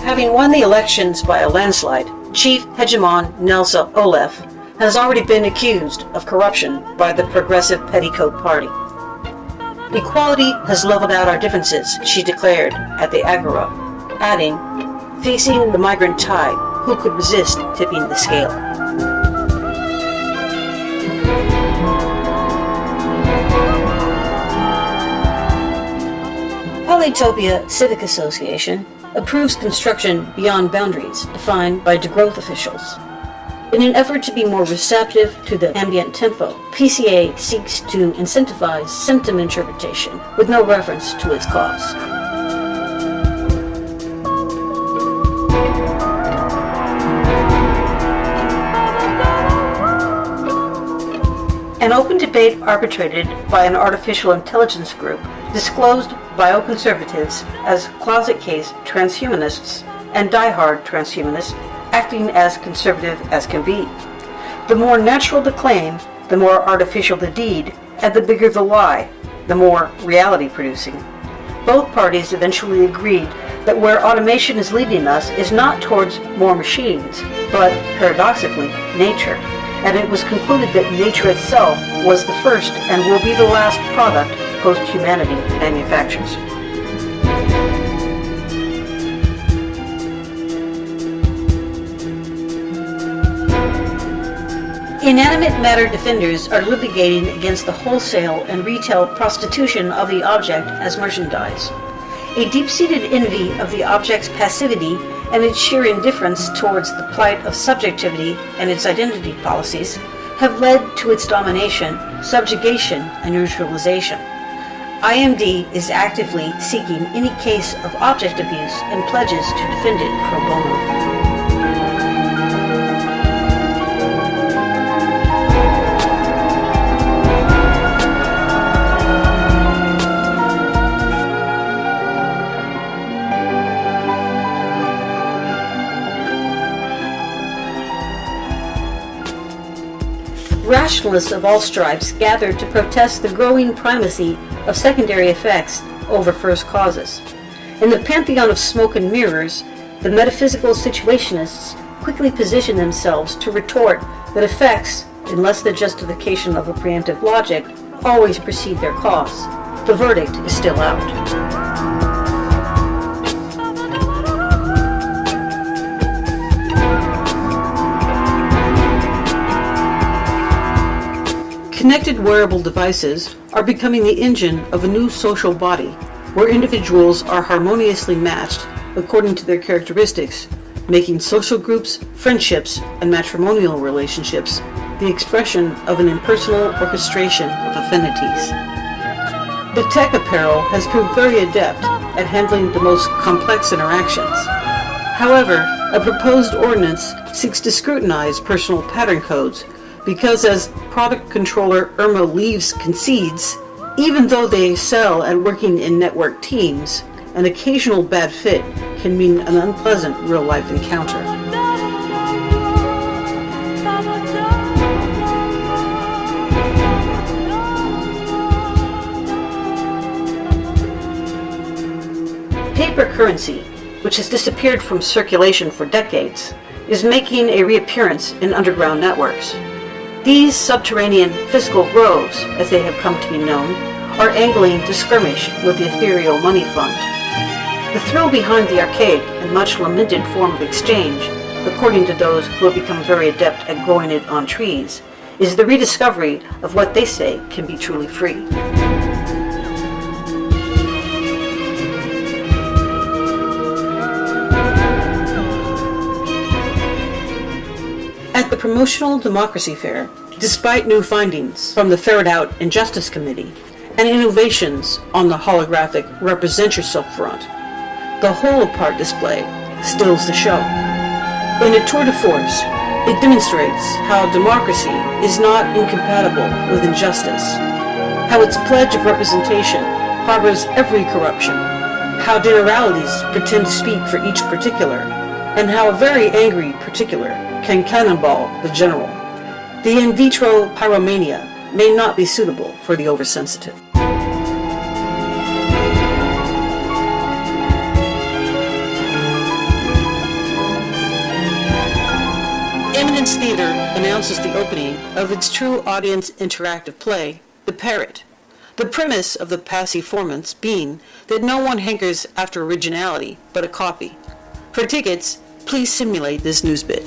Having won the elections by a landslide, Chief Hegemon Nelsa Olef has already been accused of corruption by the Progressive Petticoat Party. Equality has leveled out our differences, she declared at the Agora, adding, facing the migrant tide, who could resist tipping the scale? Polytopia Civic Association approves construction beyond boundaries defined by degrowth officials. In an effort to be more receptive to the ambient tempo, PCA seeks to incentivize symptom interpretation with no reference to its cause. An open debate arbitrated by an artificial intelligence group disclosed bioconservatives as closet-case transhumanists and die-hard transhumanists acting as conservative as can be. The more natural the claim, the more artificial the deed, and the bigger the lie, the more reality-producing. Both parties eventually agreed that where automation is leading us is not towards more machines, but, paradoxically, nature. And it was concluded that nature itself was the first and will be the last product post-humanity manufactures. Inanimate matter defenders are litigating against the wholesale and retail prostitution of the object as merchandise. A deep-seated envy of the object's passivity and its sheer indifference towards the plight of subjectivity and its identity policies have led to its domination, subjugation, and neutralization. IMD is actively seeking any case of object abuse and pledges to defend it pro bono. Rationalists of all stripes gathered to protest the growing primacy of secondary effects over first causes. In the pantheon of smoke and mirrors, the metaphysical situationists quickly position themselves to retort that effects, unless the justification of a preemptive logic, always precede their cause. The verdict is still out. Connected wearable devices are becoming the engine of a new social body, where individuals are harmoniously matched according to their characteristics, making social groups, friendships, and matrimonial relationships the expression of an impersonal orchestration of affinities. The tech apparel has proved very adept at handling the most complex interactions. However, a proposed ordinance seeks to scrutinize personal pattern codes because, as product controller Irma Leaves concedes, even though they excel at working in network teams, an occasional bad fit can mean an unpleasant real-life encounter. Paper currency, which has disappeared from circulation for decades, is making a reappearance in underground networks. These subterranean fiscal groves, as they have come to be known, are angling to skirmish with the ethereal money fund. The thrill behind the archaic and much lamented form of exchange, according to those who have become very adept at growing it on trees, is the rediscovery of what they say can be truly free. At the Promotional Democracy Fair, despite new findings from the Ferret Out Injustice Committee and innovations on the holographic Represent Yourself front, the whole-apart display stills the show. In a tour de force, it demonstrates how democracy is not incompatible with injustice, how its pledge of representation harbors every corruption, how generalities pretend to speak for each particular, and how a very angry particular can cannonball the general. The in vitro pyromania may not be suitable for the oversensitive. Eminence Theater announces the opening of its true audience interactive play, The Parrot. The premise of the performance being that no one hankers after originality, but a copy. For tickets, please simulate this news bit.